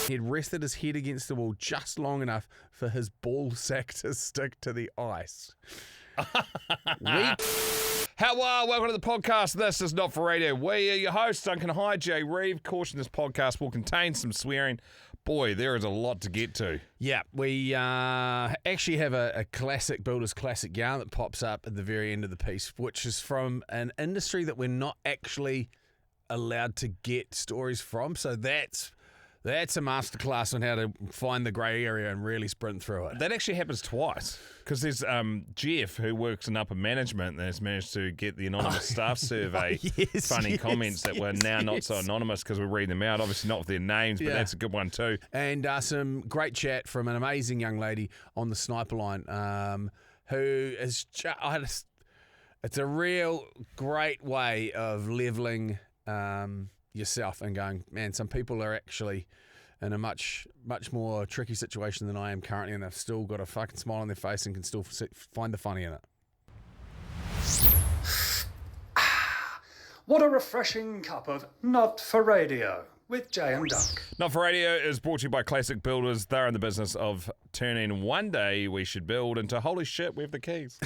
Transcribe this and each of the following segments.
He'd rested his head against the wall just long enough for his ball sack to stick to the ice. Hello, welcome to the podcast. This is Not For Radio. We are your hosts, Dunc and Hi, Jay Reeve. Caution, this podcast will contain some swearing. Boy, there is a lot to get to. Yeah, we actually have a classic Builder's Classic yarn that pops up at the very end of the piece, which is from an industry that we're not actually allowed to get stories from. So that's a masterclass on how to find the grey area and really sprint through it. That actually happens twice, because there's Jeff, who works in upper management, that has managed to get the anonymous staff survey comments that were now not so anonymous because we're reading them out. Obviously not with their names, but that's a good one too. And some great chat from an amazing young lady on the sniper line who is it's a real great way of levelling yourself and going, man, some people are actually in a much more tricky situation than I am currently, and they've still got a fucking smile on their face and can still find the funny in it. What a refreshing cup of Not For Radio with Jay and Dunc. Not For Radio is brought to you by Classic Builders. They're in the business of turning one day we should build into holy shit, we have the keys.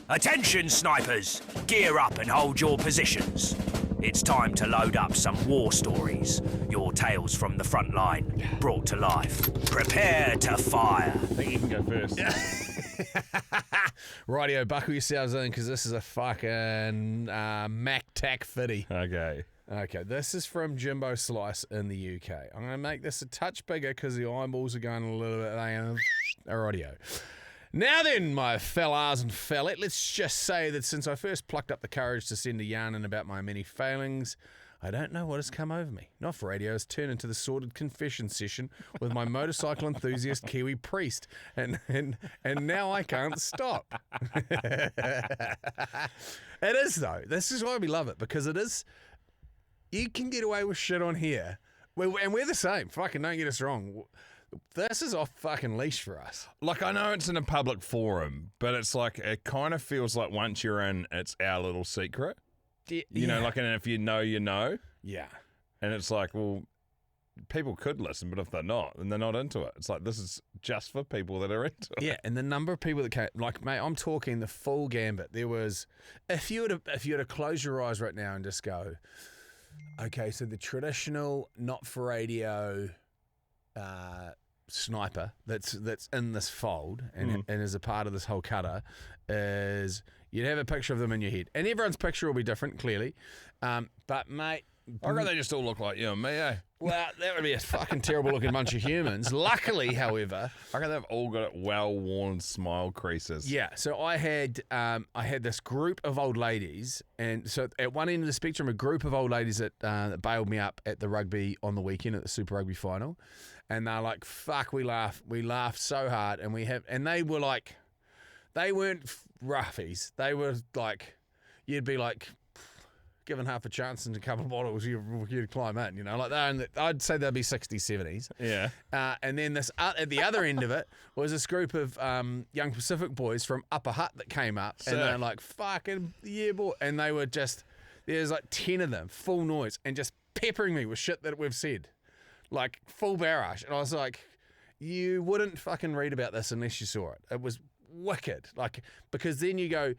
Attention, snipers! Gear up and hold your positions. It's time to load up some war stories. Your tales from the front line, brought to life. Prepare to fire. I think you can go first. Rightio, buckle yourselves in, because this is a fucking Mac Tac fitty. Okay, this is from Jimbo Slice in the UK. I'm going to make this a touch bigger because the eyeballs are going a little bit... Rightio. Now then, my fellas and fellet, let's just say that since I first plucked up the courage to send a yarn in about my many failings, I don't know what has come over me. Not For Radio has turned into the sordid confession session with my motorcycle enthusiast Kiwi priest, and now I can't stop. It is, though. This is why we love it, because it is... You can get away with shit on here, and we're the same. Fucking don't get us wrong. This is off fucking leash for us. Like, I know it's in a public forum, but it's like, it kind of feels like once you're in, it's our little secret. You know, like, and if you know, you know. Yeah. And it's like, well, people could listen, but if they're not, then they're not into it. It's like, this is just for people that are into it. Yeah, and the number of people that came, like, mate, I'm talking the full gambit. There was, if you were to close your eyes right now and just go, okay, so the traditional Not For Radio sniper that's in this fold and is a part of this whole cutter is you'd have a picture of them in your head, and everyone's picture will be different, clearly, but mate, I reckon they just all look like you and me, eh? Well, that would be a fucking terrible looking bunch of humans. Luckily, however, I reckon they've all got well-worn smile creases. Yeah, so I had this group of old ladies, and so at one end of the spectrum, a group of old ladies that bailed me up at the rugby on the weekend at the Super Rugby final, and they're like, "Fuck, we laughed so hard," and they were like, they weren't roughies, they were like, you'd be like, given half a chance and a couple of bottles, you'd climb in, you know, like I'd say they'd be 60s, 70s. Yeah. And then this at the other end of it was this group of young Pacific boys from Upper Hutt that came up, and they're like, fucking yeah, boy, and they were just, there's like 10 of them, full noise, and just peppering me with shit that we've said, like full barrage, and I was like, you wouldn't fucking read about this unless you saw it. It was wicked, like, because then you go,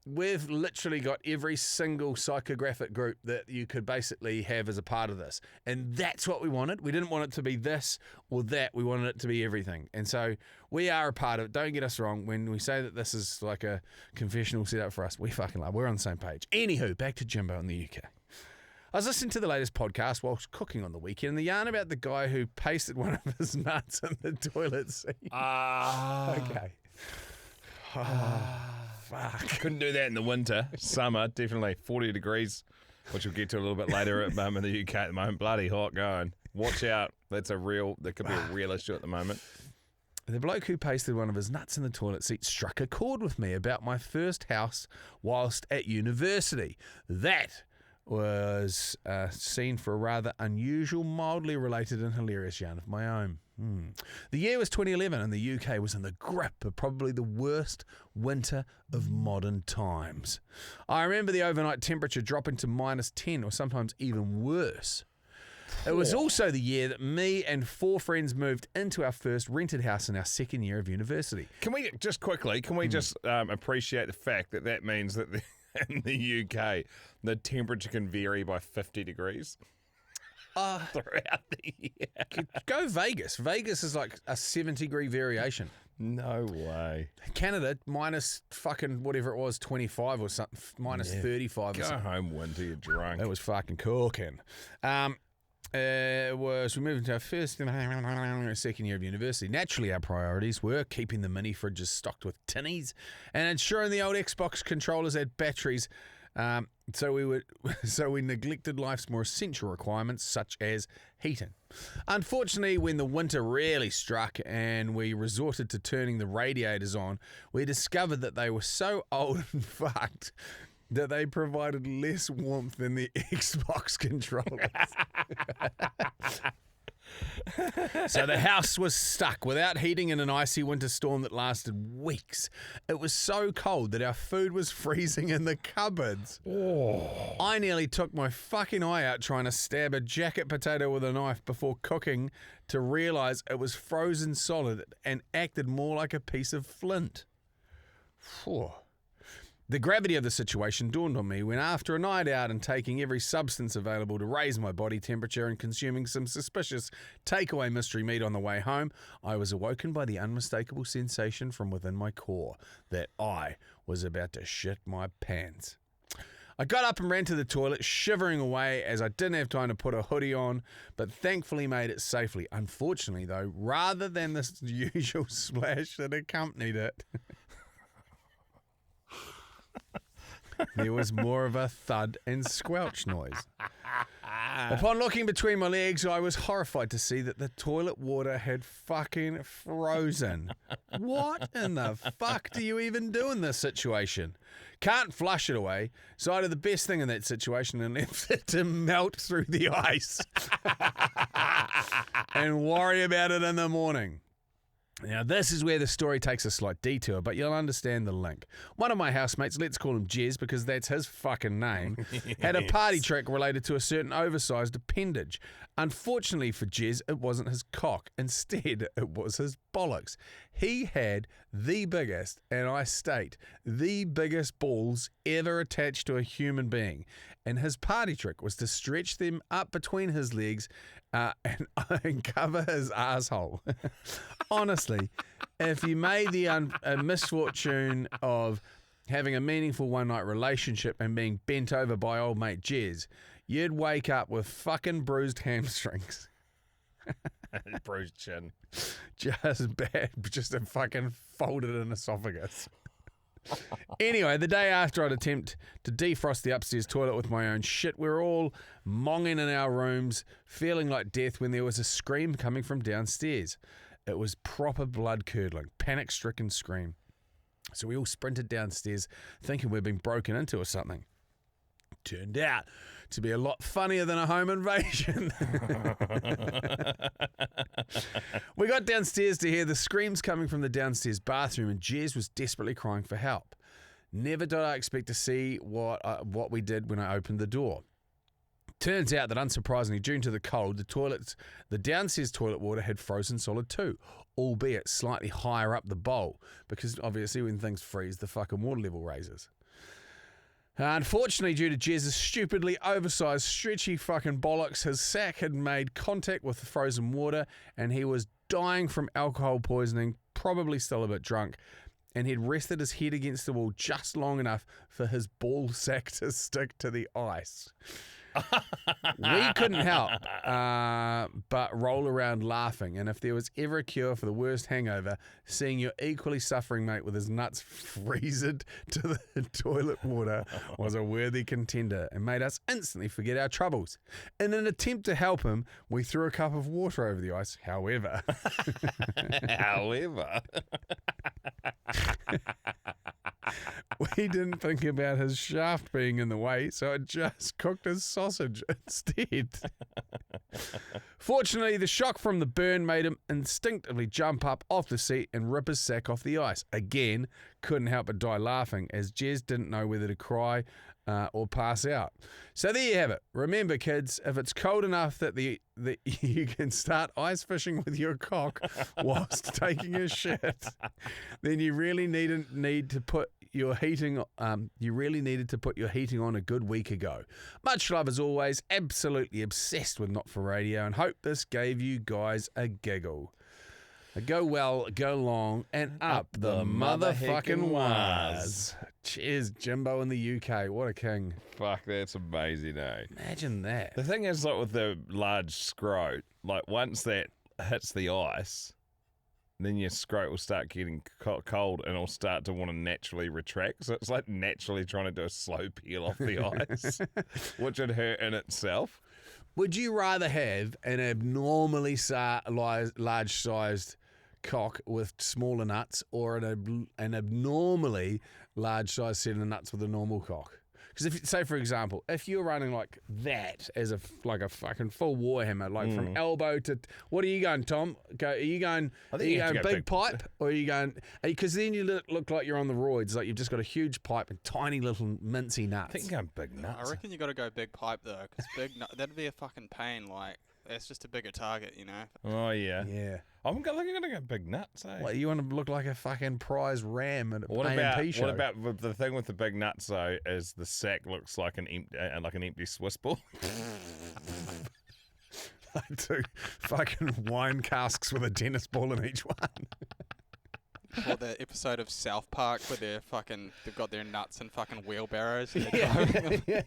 we've literally got every single psychographic group that you could basically have as a part of this. And that's what we wanted. We didn't want it to be this or that. We wanted it to be everything. And so we are a part of it. Don't get us wrong. When we say that this is like a confessional setup for us, we fucking love. We're on the same page. Anywho, back to Jimbo in the UK. I was listening to the latest podcast whilst cooking on the weekend, and the yarn about the guy who pasted one of his nuts in the toilet seat. Okay. Fuck. Couldn't do that in the winter. Summer, definitely 40 degrees, which we'll get to a little bit later in the UK at the moment. Bloody hot going. Watch out. That could be a real issue at the moment. The bloke who pasted one of his nuts in the toilet seat struck a chord with me about my first house whilst at university. That was a scene for a rather unusual, mildly related and hilarious yarn of my own. The year was 2011 and the UK was in the grip of probably the worst winter of modern times. I remember the overnight temperature dropping to -10 or sometimes even worse. It was also the year that me and 4 friends moved into our first rented house in our second year of university. Can we just appreciate the fact that means that in the UK, the temperature can vary by 50 degrees throughout the year? Go Vegas. Vegas is like a 7-degree variation. No way. Canada, minus fucking whatever it was, 25 or something, minus 35 or Go something. home, Winter, you're drunk. It was fucking cooking. We moved into our first second year of university. Naturally, our priorities were keeping the mini fridges stocked with tinnies and ensuring the old Xbox controllers had batteries. So we neglected life's more essential requirements, such as heating. Unfortunately, when the winter really struck and we resorted to turning the radiators on, we discovered that they were so old and fucked that they provided less warmth than the Xbox controllers. So the house was stuck without heating in an icy winter storm that lasted weeks. It was so cold that our food was freezing in the cupboards. Oh. I nearly took my fucking eye out trying to stab a jacket potato with a knife before cooking to realise it was frozen solid and acted more like a piece of flint. Whew. The gravity of the situation dawned on me when, after a night out and taking every substance available to raise my body temperature and consuming some suspicious takeaway mystery meat on the way home, I was awoken by the unmistakable sensation from within my core that I was about to shit my pants. I got up and ran to the toilet, shivering away as I didn't have time to put a hoodie on, but thankfully made it safely. Unfortunately, though, rather than the usual splash that accompanied it, there was more of a thud and squelch noise. Upon looking between my legs, I was horrified to see that the toilet water had fucking frozen. What in the fuck do you even do in this situation? Can't flush it away, so I did the best thing in that situation and left it to melt through the ice and worry about it in the morning. Now, this is where the story takes a slight detour, but you'll understand the link. One of my housemates, let's call him Jez because that's his fucking name, had a party trick related to a certain oversized appendage. Unfortunately for Jez, it wasn't his cock. Instead, it was his bollocks. He had the biggest, and I state, the biggest balls ever attached to a human being. And his party trick was to stretch them up between his legs and cover his asshole. Honestly, if you made the misfortune of having a meaningful one-night relationship and being bent over by old mate Jez, you'd wake up with fucking bruised hamstrings. Bruised chin. Just bad, just a fucking folded in esophagus. Anyway, the day after I'd attempt to defrost the upstairs toilet with my own shit, we were all monging in our rooms, feeling like death when there was a scream coming from downstairs. It was proper blood-curdling, panic-stricken scream. So we all sprinted downstairs thinking we'd been broken into or something. Turned out to be a lot funnier than a home invasion. We got downstairs to hear the screams coming from the downstairs bathroom, and Jez was desperately crying for help. Never did I expect to see what we did when I opened the door. Turns out that, unsurprisingly, due to the cold, the downstairs toilet water had frozen solid too, albeit slightly higher up the bowl, because obviously when things freeze, the fucking water level raises. Unfortunately, due to Jez's stupidly oversized, stretchy fucking bollocks, his sack had made contact with the frozen water and he was dying from alcohol poisoning, probably still a bit drunk, and he'd rested his head against the wall just long enough for his ball sack to stick to the ice. We couldn't help but roll around laughing, and if there was ever a cure for the worst hangover, seeing your equally suffering mate with his nuts freezed to the toilet water was a worthy contender and made us instantly forget our troubles. In an attempt to help him, we threw a cup of water over the ice. However, we didn't think about his shaft being in the way, so it just cooked his sausage instead. Fortunately, the shock from the burn made him instinctively jump up off the seat and rip his sack off the ice. Again, couldn't help but die laughing, as Jez didn't know whether to cry or pass out. So there you have it. Remember, kids, if it's cold enough that you can start ice fishing with your cock whilst taking a shit, then you really need to put your heating. You really needed to put your heating on a good week ago. Much love as always. Absolutely obsessed with Not For Radio, and hope this gave you guys a giggle. Go well, go long, and up the motherfucking wires. Cheers, Jimbo in the UK. What a king. Fuck, that's amazing, eh? Imagine that. The thing is, like with the large scrote, like once that hits the ice, then your scrote will start getting cold and it'll start to want to naturally retract. So it's like naturally trying to do a slow peel off the ice, which would hurt in itself. Would you rather have an abnormally large-sized cock with smaller nuts, or an abnormally large-sized set of nuts with a normal cock? Because if, say for example, if you're running like that as a fucking full warhammer, like from elbow to, what are you going, Tom? Are you going big pipe, or are you going? Because then you look like you're on the roids, like you've just got a huge pipe and tiny little mincy nuts. I think you're going big nuts. I reckon you got to go big pipe though, because that'd be a fucking pain. Like that's just a bigger target, you know. Oh yeah. Yeah. I think I'm going to go big nuts, eh? Well, you want to look like a fucking prize ram at a A&P show. What about the thing with the big nuts, though, is the sack looks like an empty Swiss ball. Like 2 fucking wine casks with a tennis ball in each one. Or the episode of South Park where they've got their nuts in fucking wheelbarrows and they're driving them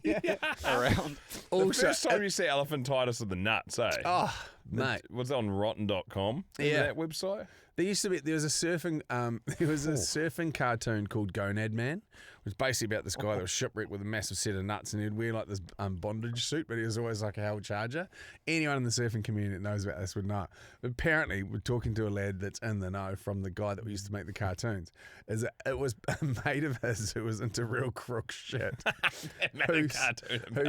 around. The first time you see elephantitis of the nuts, eh? Oh, mate. Was it on rotten.com? Yeah. That website? There was a surfing cartoon called Gonad Man, which was basically about this guy that was shipwrecked with a massive set of nuts, and he'd wear like this bondage suit, but he was always like a hell charger. Anyone in the surfing community that knows about this would know. But apparently, we're talking to a lad that's in the know from the guy that we used to make the cartoons. Is that it was a mate of his who was into real crook shit.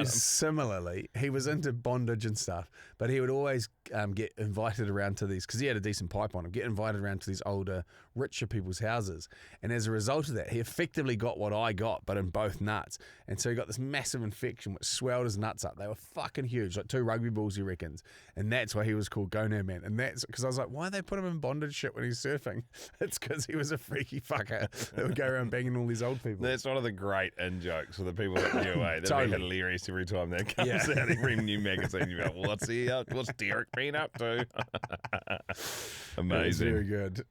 Similarly, he was into bondage and stuff, but he would always get invited around to these, because he had a decent pipe on him, get invited around to these older, richer people's houses. And as a result of that, he effectively got what I got, but in both nuts. And so he got this massive infection which swelled his nuts up. They were fucking huge, like 2 rugby balls, he reckons. And that's why he was called Gonad Man. And that's because I was like, why they put him in bondage shit when he's surfing? It's because he was a freaky fucker that would go around banging all these old people. That's one of the great in-jokes for the people that knew, eh? That'd be hilarious every time that comes out. Every new magazine, you're like, what's Derek been up to? Amazing. Very good.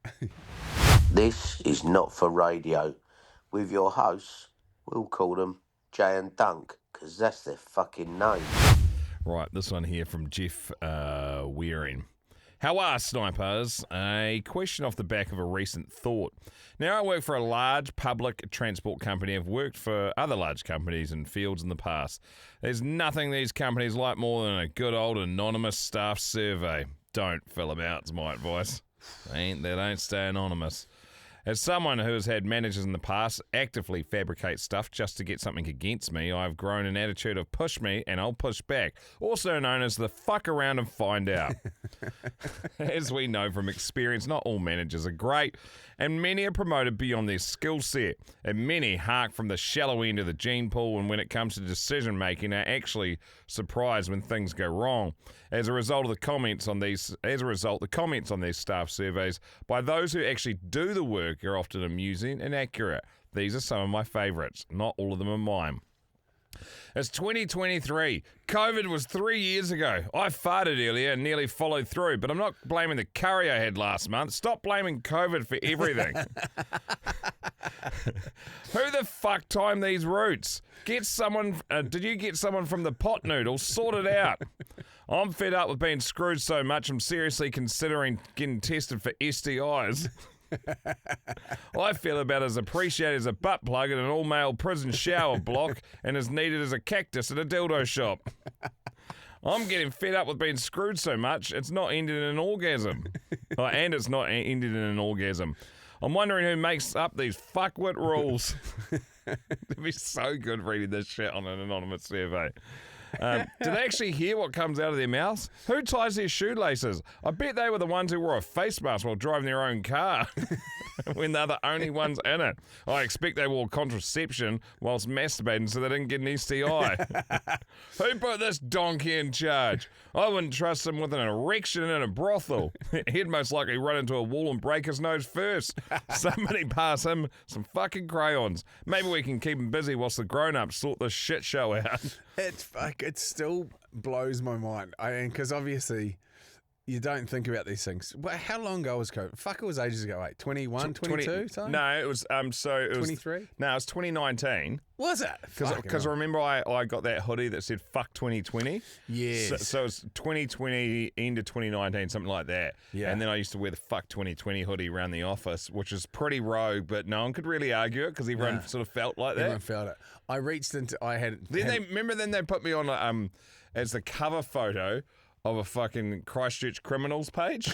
This is Not For Radio, with your hosts, we'll call them Jay and Dunc, because that's their fucking name. Right, this one here from Jeff Wearing. How are snipers? A question off the back of a recent thought. Now, I work for a large public transport company. I've worked for other large companies and fields in the past. There's nothing these companies like more than a good old anonymous staff survey. Don't fill them out, is my advice. They don't stay anonymous. As someone who has had managers in the past actively fabricate stuff just to get something against me, I've grown an attitude of push me and I'll push back, also known as the fuck around and find out. As we know from experience, not all managers are great, and many are promoted beyond their skill set, and many hark from the shallow end of the gene pool, and when it comes to decision making are actually surprised when things go wrong. As a result, the comments on these staff surveys by those who actually do the work are often amusing and accurate. These are some of my favourites. Not all of them are mine. It's 2023. COVID was 3 years ago. I farted earlier and nearly followed through, but I'm not blaming the curry I had last month. Stop blaming COVID for everything. Who the fuck timed these routes? Did you get someone from the pot noodle? Sort it out. I'm fed up with being screwed so much, I'm seriously considering getting tested for STIs. I feel about as appreciated as a butt plug in an all-male prison shower block and as needed as a cactus at a dildo shop. I'm getting fed up with being screwed so much, it's not ended in an orgasm. And it's not ended in an orgasm. I'm wondering who makes up these fuckwit rules. It'd be so good reading this shit on an anonymous survey. Do they actually hear what comes out of their mouths? Who ties their shoelaces? I bet they were the ones who wore a face mask while driving their own car when they're the only ones in it. I expect they wore contraception whilst masturbating so they didn't get an STI. Who put this donkey in charge? I wouldn't trust him with an erection in a brothel. He'd most likely run into a wall and break his nose first. Somebody pass him some fucking crayons. Maybe we can keep him busy whilst the grown-ups sort this shit show out. It still blows my mind. Because obviously you don't think about these things. How long ago was COVID? Fuck, it was ages ago. Wait, 21, 22? Something? No, it was 23? No, it was 2019. Was it? Because I remember I got that hoodie that said "fuck 2020." Yes. So it's 2020 into 2019, something like that. Yeah. And then I used to wear the "fuck 2020" hoodie around the office, which is pretty rogue, but no one could really argue it because everyone sort of felt like that. Everyone felt it. I reached into. I had. Then they put me on as the cover photo of a fucking Christchurch criminals page.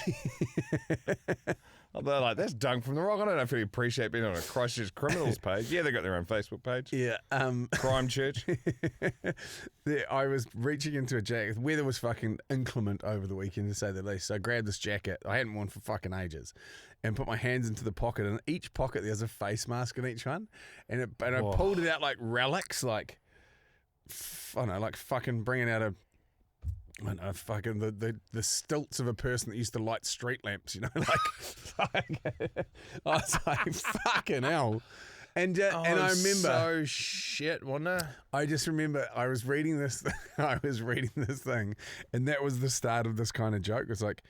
They're like, that's Dunc from the Rock. I don't know if you appreciate being on a Christchurch criminals page. Yeah, they got their own Facebook page. Yeah. Crime Church. I was reaching into a jacket. The weather was fucking inclement over the weekend, to say the least. So I grabbed this jacket I hadn't worn for fucking ages and put my hands into the pocket. And in each pocket, there's a face mask in each one. And I pulled it out like relics, like, I don't know, like fucking bringing out I don't know, fucking the stilts of a person that used to light street lamps, you know, like I was like, fucking hell. And I remember so shit, wasn't it? I just remember I was reading this thing, and that was the start of this kind of joke. It's like,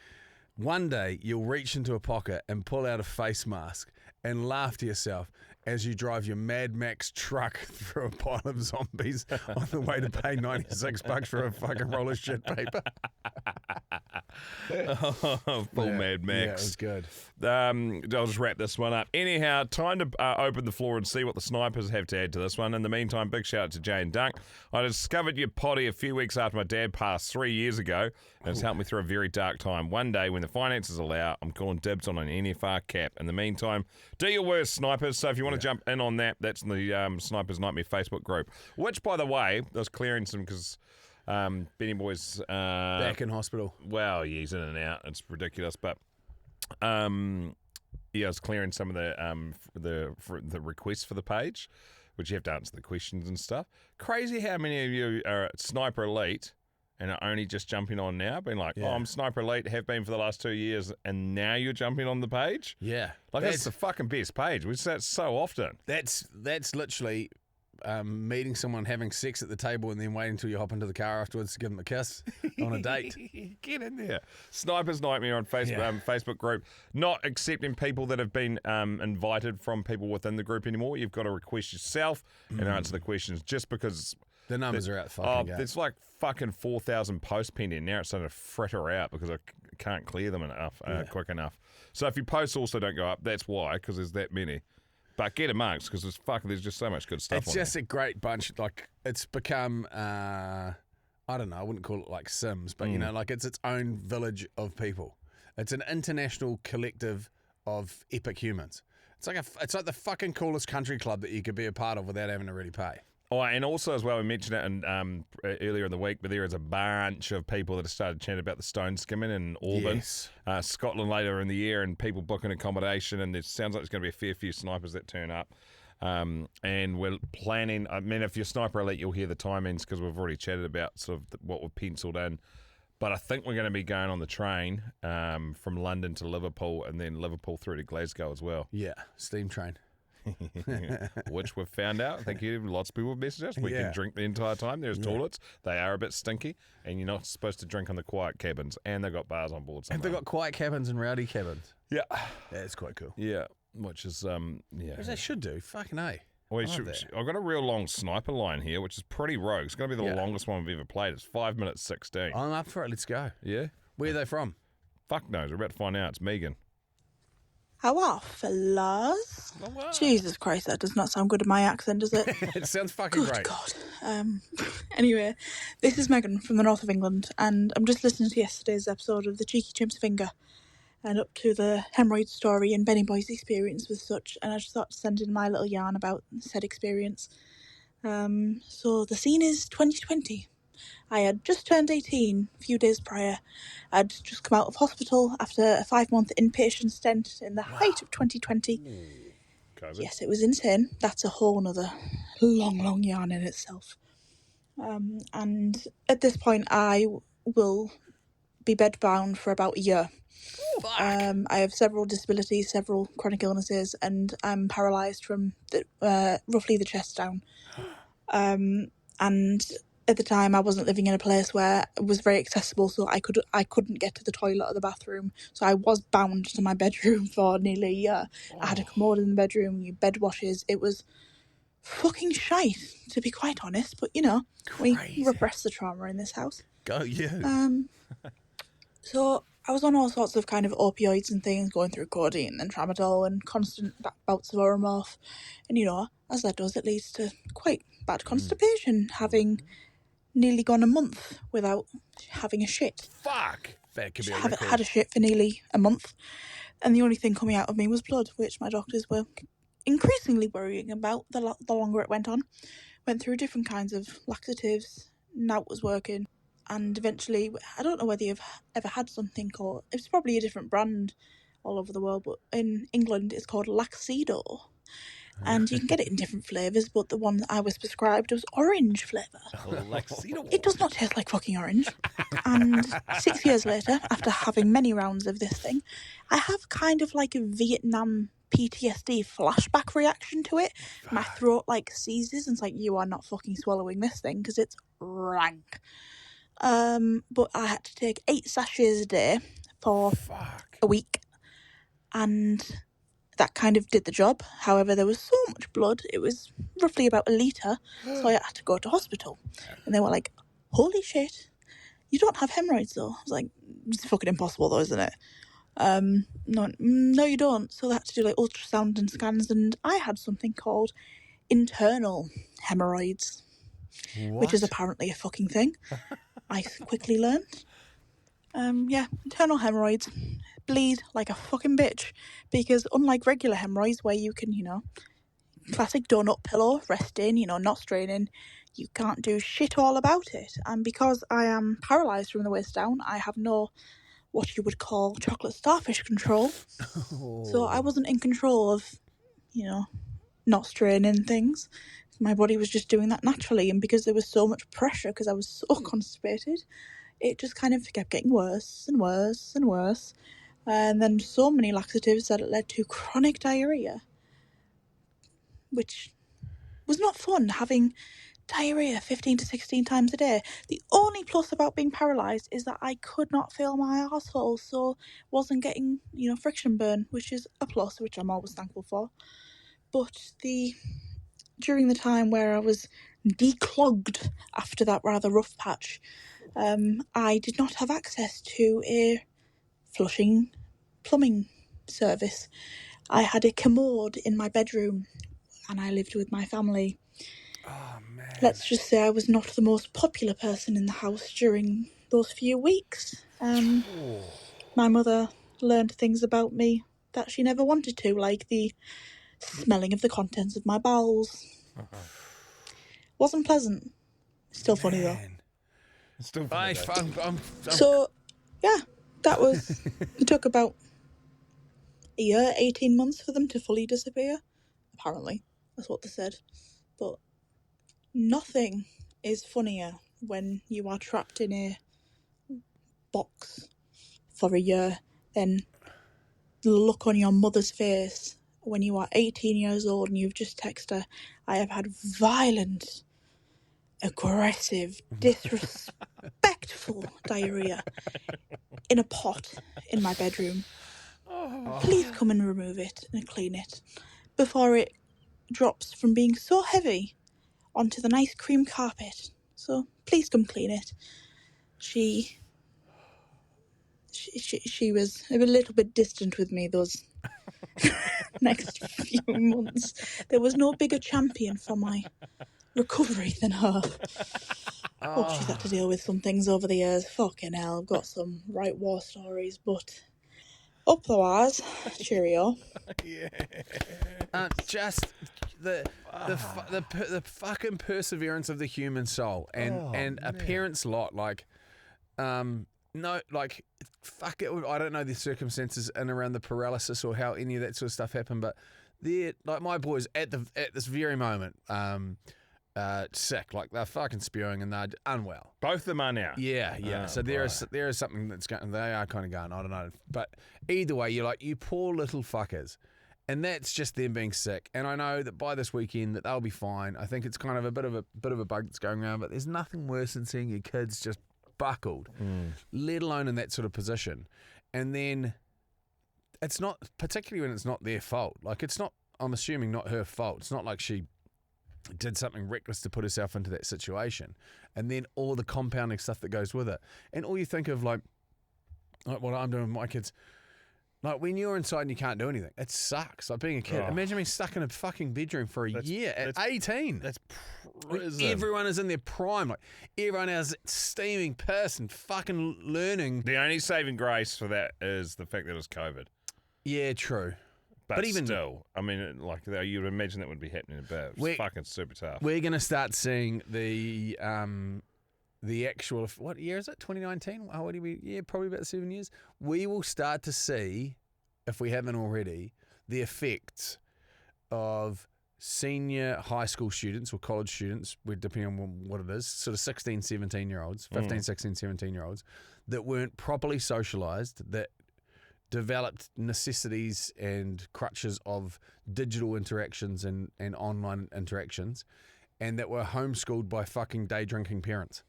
one day you'll reach into a pocket and pull out a face mask and laugh to yourself as you drive your Mad Max truck through a pile of zombies on the way to pay $96 for a fucking roll of shit paper. Full Mad Max. Yeah, it was good. I'll just wrap this one up. Anyhow, time to open the floor and see what the snipers have to add to this one. In the meantime, big shout out to Jay and Dunc. I discovered your Poddy a few weeks after my dad passed 3 years ago, and it's helped me through a very dark time. One day, when the finances allow, I'm calling dibs on an NFR cap. In the meantime, do your worst, snipers. So if you want to jump in on that, that's in the Snipers Nightmare Facebook group, which, by the way, I was clearing some because Benny Boy's back in hospital. Well, yeah, he's in and out. It's ridiculous, but yeah, I was clearing some of the requests for the page, which you have to answer the questions and stuff. Crazy how many of you are Sniper Elite and are only just jumping on now, being like, oh, I'm Sniper Elite, have been for the last 2 years, and now you're jumping on the page? Yeah. Like, that's the fucking best page. We say that so often. That's literally meeting someone, having sex at the table, and then waiting until you hop into the car afterwards to give them a kiss on a date. Get in there. Snipers Nightmare on Facebook group. Not accepting people that have been invited from people within the group anymore. You've got to request yourself and answer the questions just because... The numbers are out the fucking gate. There's like fucking 4,000 posts pending. Now it's starting to fritter out because I can't clear them quick enough. So if your posts also don't go up, that's why, because there's that many. But get amongst, because there's just so much good stuff on It's just a great bunch. Like, it's become, I don't know, I wouldn't call it like Sims, but, you know, like it's its own village of people. It's an international collective of epic humans. It's like the fucking coolest country club that you could be a part of without having to really pay. Oh, and also as well, we mentioned it earlier in the week, but there is a bunch of people that have started chatting about the stone skimming in Auburn, Scotland later in the year, and people booking accommodation, and it sounds like there's going to be a fair few snipers that turn up. And we're planning, I mean, if you're Sniper Elite, you'll hear the timings because we've already chatted about sort of what we've penciled in. But I think we're going to be going on the train from London to Liverpool and then Liverpool through to Glasgow as well. Yeah, steam train. Which we've found out. Thank you. Lots of people have messaged us. We can drink the entire time. There's toilets. They are a bit stinky, and you're not supposed to drink on the quiet cabins. And they've got bars on board. Have they got quiet cabins and rowdy cabins? Yeah, that's quite cool. Yeah, which is As they should do. Fucking A. I've got a real long sniper line here, which is pretty rogue. It's going to be the longest one we've ever played. It's 5 minutes 16. I'm up for it. Let's go. Yeah. Where are they from? Fuck knows. We're about to find out. It's Megan. How are fellas? Jesus Christ, that does not sound good in my accent, does it? It sounds fucking great. God. Anyway, this is Megan from the north of England, and I'm just listening to yesterday's episode of The Cheeky Chimp's Finger, and up to the hemorrhoid story and Benny Boy's experience with such, and I just thought to send in my little yarn about said experience. So the scene is 2020. I had just turned 18 a few days prior. I'd just come out of hospital after a 5-month inpatient stint in the height of 2020. COVID. Yes, it was insane. That's a whole other long yarn in itself. And at this point, I will be bedbound for about a year. I have several disabilities, several chronic illnesses, and I'm paralysed from roughly the chest down. And at the time, I wasn't living in a place where it was very accessible, so I couldn't get to the toilet or the bathroom. So I was bound to my bedroom for nearly a year. I had a commode in the bedroom, bed washes. It was fucking shite, to be quite honest. But we repress the trauma in this house. Go you. So I was on all sorts of kind of opioids and things, going through codeine and tramadol and constant bouts of oromorph. And as that does, it leads to quite bad constipation, having nearly gone a month without having a shit. Fuck. That could be a Had record. a shit for nearly a month. And the only thing coming out of me was blood, which my doctors were increasingly worrying about the longer it went on. Went through different kinds of laxatives, now it was working. And eventually, I don't know whether you've ever had something called, it's probably a different brand all over the world, but in England it's called Laxido. And you can get it in different flavours, but the one that I was prescribed was orange flavour. It does not taste like fucking orange. And 6 years later, after having many rounds of this thing, I have kind of like a Vietnam PTSD flashback reaction to it. My throat seizes and it's like, you are not fucking swallowing this thing because it's rank. But I had to take 8 sachets a day for a week, and that kind of did the job. However, there was so much blood, it was roughly about a litre, so I had to go to hospital. And they were like, holy shit, you don't have hemorrhoids though. I was like, it's fucking impossible though, isn't it? No, you don't. So they had to do ultrasound and scans, and I had something called internal hemorrhoids, which is apparently a fucking thing. I quickly learned. Internal hemorrhoids bleed like a fucking bitch, because unlike regular hemorrhoids where you can, classic donut pillow, rest in, not straining, you can't do shit all about it. And because I am paralysed from the waist down, I have no what you would call chocolate starfish control. So I wasn't in control of, not straining things. My body was just doing that naturally, and because there was so much pressure, because I was so constipated, it just kind of kept getting worse and worse and worse. And then so many laxatives that it led to chronic diarrhea, which was not fun, having diarrhea 15 to 16 times a day. The only plus about being paralysed is that I could not feel my arsehole, so wasn't getting, friction burn, which is a plus, which I'm always thankful for. But during the time where I was declogged after that rather rough patch, I did not have access to a flushing plumbing service. I had a commode in my bedroom, and I lived with my family. Oh, man. Let's just say I was not the most popular person in the house during those few weeks. My mother learned things about me that she never wanted to, like the smelling of the contents of my bowels. Wasn't pleasant. Still funny though. It's still funny, though. So, yeah, that was... It took about a year, 18 months for them to fully disappear. Apparently. That's what they said. But nothing is funnier when you are trapped in a box for a year than the look on your mother's face when you are 18 years old and you've just texted her, I have had violent, aggressive, disrespectful diarrhea in a pot in my bedroom. Please come and remove it and clean it before it drops from being so heavy onto the nice cream carpet. So please come clean it. She was a little bit distant with me those next few months. There was no bigger champion for my recovery than her. Oh, she's had to deal with some things over the years. Fucking hell, I've got some right war stories, but up the wires. Cheerio. Just the fucking perseverance of the human soul and a parent's lot, like, no, like, fuck it. I don't know the circumstances in around the paralysis or how any of that sort of stuff happened, but they're like my boys at this very moment, sick, like they're fucking spewing and they're unwell. Both of them are now. Yeah. Oh, So there is something that's going. They are kind of going. I don't know, but either way, you're like, you poor little fuckers. And that's just them being sick. And I know that by this weekend that they'll be fine. I think it's kind of a bit of a bug that's going around, but there's nothing worse than seeing your kids just buckled, let alone in that sort of position. And then it's not, particularly when it's not their fault. Like, it's not, I'm assuming, not her fault. It's not like she did something reckless to put herself into that situation. And then all the compounding stuff that goes with it. And all you think of, like what I'm doing with my kids, like when you're inside and you can't do anything, it sucks. Like being a kid. Imagine being stuck in a fucking bedroom for a year at 18. That's prison. Everyone is in their prime. Like everyone has steaming piss and fucking learning. The only saving grace for that is the fact that it was COVID. Yeah, true. But even still, I mean, like you would imagine that would be happening a bit. It's fucking super tough. We're going to start seeing the actual, what year is it? 2019? Oh, what do we? Yeah, probably about 7 years. We will start to see, if we haven't already, the effects of senior high school students or college students, depending on what it is, sort of 16, 17-year-olds, 15, 16, 17-year-olds, that weren't properly socialised, that developed necessities and crutches of digital interactions and online interactions, and that were homeschooled by fucking day drinking parents.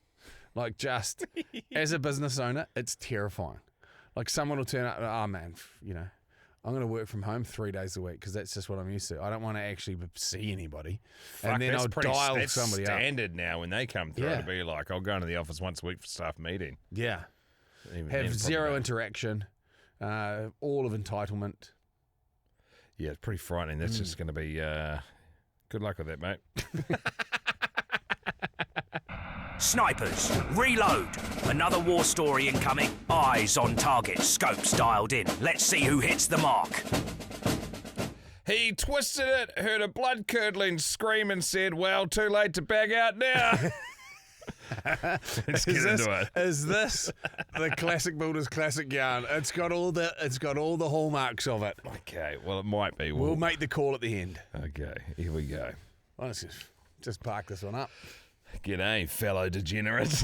Like, just as a business owner, it's terrifying. Like, someone will turn up, oh man, you know, I'm going to work from home 3 days a week because that's just what I'm used to. I don't want to actually see anybody. Fuck, and then I'll dial somebody up. That's standard now when they come through to be like, I'll go into the office once a week for staff meeting. Yeah. Even have then, zero probably. interaction, all of entitlement. Yeah, it's pretty frightening. That's just going to be, good luck with that, mate. Snipers, reload. Another war story incoming. Eyes on target, scopes dialed in. Let's see who hits the mark. He twisted it, heard a blood-curdling scream and said, well, too late to bag out now. Let's get into it. Is this the classic builder's classic yarn? It's got all the hallmarks of it. Okay, well, it might be. We'll make the call at the end. Okay, here we go. Let's just park this one up. G'day, fellow degenerates.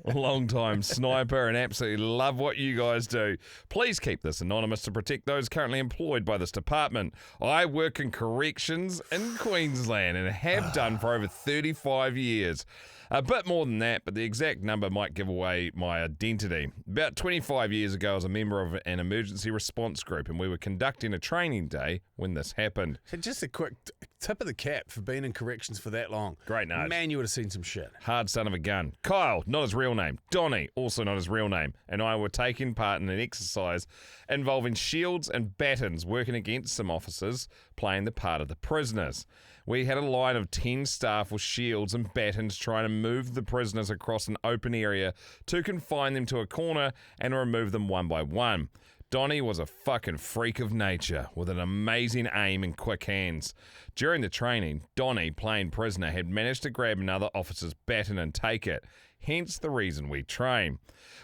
Long-time sniper and absolutely love what you guys do. Please keep this anonymous to protect those currently employed by this department. I work in corrections in Queensland and have done for over 35 years. A bit more than that, but the exact number might give away my identity. About 25 years ago, I was a member of an emergency response group, and we were conducting a training day when this happened. So just a quick tip of the cap for being in corrections for that long. Great nudge. Man, you would have seen some shit. Hard son of a gun. Kyle, not his real name. Donnie, also not his real name. And I were taking part in an exercise involving shields and batons, working against some officers playing the part of the prisoners. We had a line of 10 staff with shields and batons trying to move the prisoners across an open area to confine them to a corner and remove them one by one. Donnie was a fucking freak of nature with an amazing aim and quick hands. During the training, Donnie, playing prisoner, had managed to grab another officer's baton and take it, hence the reason we train.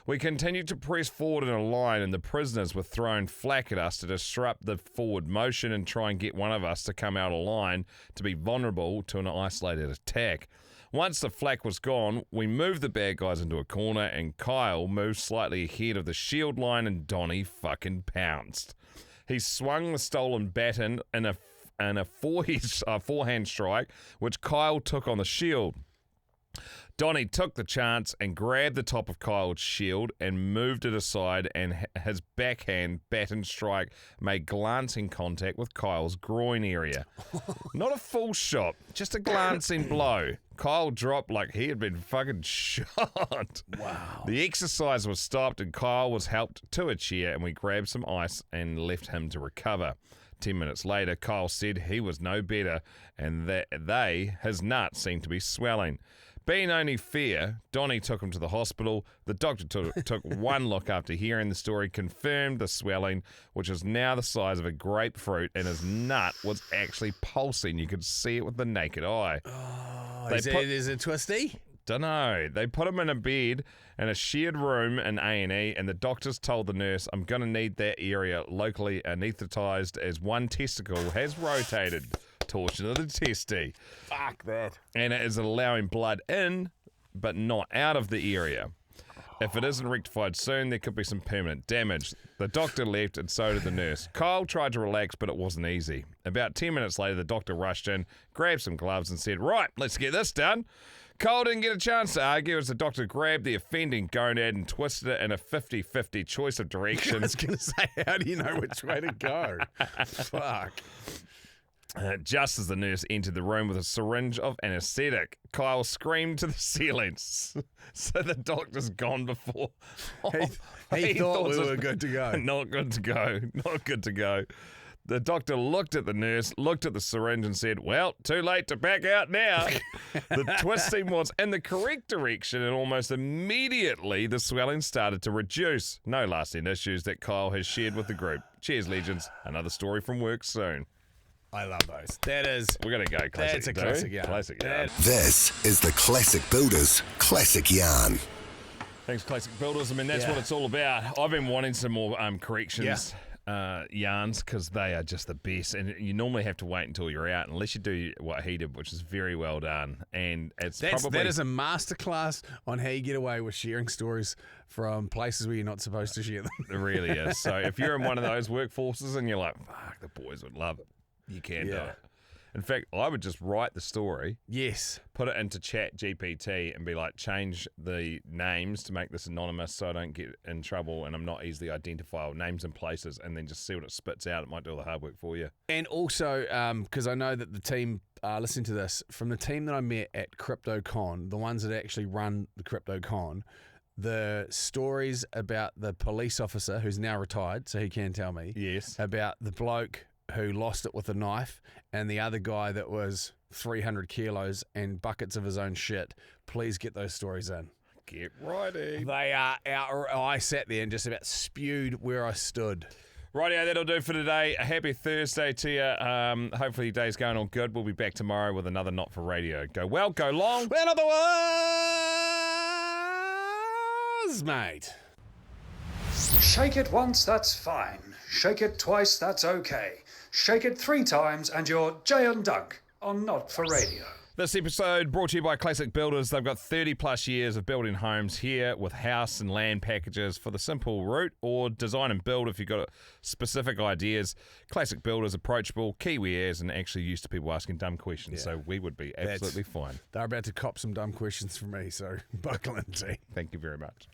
We continued to press forward in a line and the prisoners were throwing flack at us to disrupt the forward motion and try and get one of us to come out of line to be vulnerable to an isolated attack. Once the flak was gone, we moved the bad guys into a corner and Kyle moved slightly ahead of the shield line and Donnie fucking pounced. He swung the stolen baton in a forehand strike, which Kyle took on the shield. Donnie took the chance and grabbed the top of Kyle's shield and moved it aside, and his backhand baton strike made glancing contact with Kyle's groin area. Not a full shot, just a glancing blow. Kyle dropped like he had been fucking shot. Wow. The exercise was stopped and Kyle was helped to a chair and we grabbed some ice and left him to recover. 10 minutes later, Kyle said he was no better and that his nuts seemed to be swelling. Being only fair, Donnie took him to the hospital. The doctor took one look after hearing the story, confirmed the swelling, which is now the size of a grapefruit, and his nut was actually pulsing. You could see it with the naked eye. Oh, is it twisty? Dunno. They put him in a bed in a shared room in A&E, and the doctors told the nurse, I'm going to need that area locally anaesthetized as one testicle has rotated. Torsion of the testy. Fuck that. And it is allowing blood in, but not out of the area. If it isn't rectified soon, there could be some permanent damage. The doctor left, and so did the nurse. Kyle tried to relax, but it wasn't easy. About 10 minutes later, the doctor rushed in, grabbed some gloves, and said, right, let's get this done. Kyle didn't get a chance to argue as the doctor grabbed the offending gonad and twisted it in a 50-50 choice of direction. I was going to say, how do you know which way to go? Fuck. Just as the nurse entered the room with a syringe of anesthetic, Kyle screamed to the ceilings. So the doctor's gone before. He thought we were good to go. Not good to go. Not good to go. The doctor looked at the nurse, looked at the syringe, and said, well, too late to back out now. The twisting was in the correct direction, and almost immediately the swelling started to reduce. No lasting issues that Kyle has shared with the group. Cheers, legends. Another story from work soon. I love those. That is... We're going to go classic. That's a classic yarn. Classic yarn. This is the Classic Builders Classic Yarn. Thanks, Classic Builders. I mean, that's what it's all about. I've been wanting some more corrections yarns because they are just the best. And you normally have to wait until you're out, unless you do what he did, which is very well done. And that is a masterclass on how you get away with sharing stories from places where you're not supposed to share them. It really is. So if you're in one of those workforces and you're like, fuck, the boys would love it, you can do it. In fact, I would just write the story. Yes. Put it into Chat GPT and be like, change the names to make this anonymous so I don't get in trouble and I'm not easily identifiable, names and places, and then just see what it spits out. It might do all the hard work for you. And also, because I know that the team, listening to this, from the team that I met at CryptoCon, the ones that actually run the CryptoCon, the stories about the police officer who's now retired, so he can tell me, about the bloke who lost it with a knife and the other guy that was 300 kilos and buckets of his own shit. Please get those stories in. Get righty. They are out. I sat there and just about spewed where I stood. Rightio, that'll do for today. A happy Thursday to you. Hopefully your day's going all good. We'll be back tomorrow with another Not For Radio. Go well, go long. Well, otherwise, mate. Shake it once, that's fine. Shake it twice, that's okay. Shake it 3 times and you're Jay and Dunc on Not For Radio. This episode brought to you by Classic Builders. They've got 30 plus years of building homes here with house and land packages for the simple route, or design and build if you've got specific ideas. Classic Builders, approachable, Kiwi airs, and actually used to people asking dumb questions, so we would be absolutely fine. They're about to cop some dumb questions from me, so buckle in, T. Thank you very much.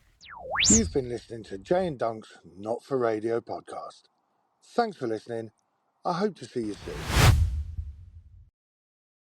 You've been listening to Jay and Dunc's Not For Radio podcast. Thanks for listening. I hope to see you soon.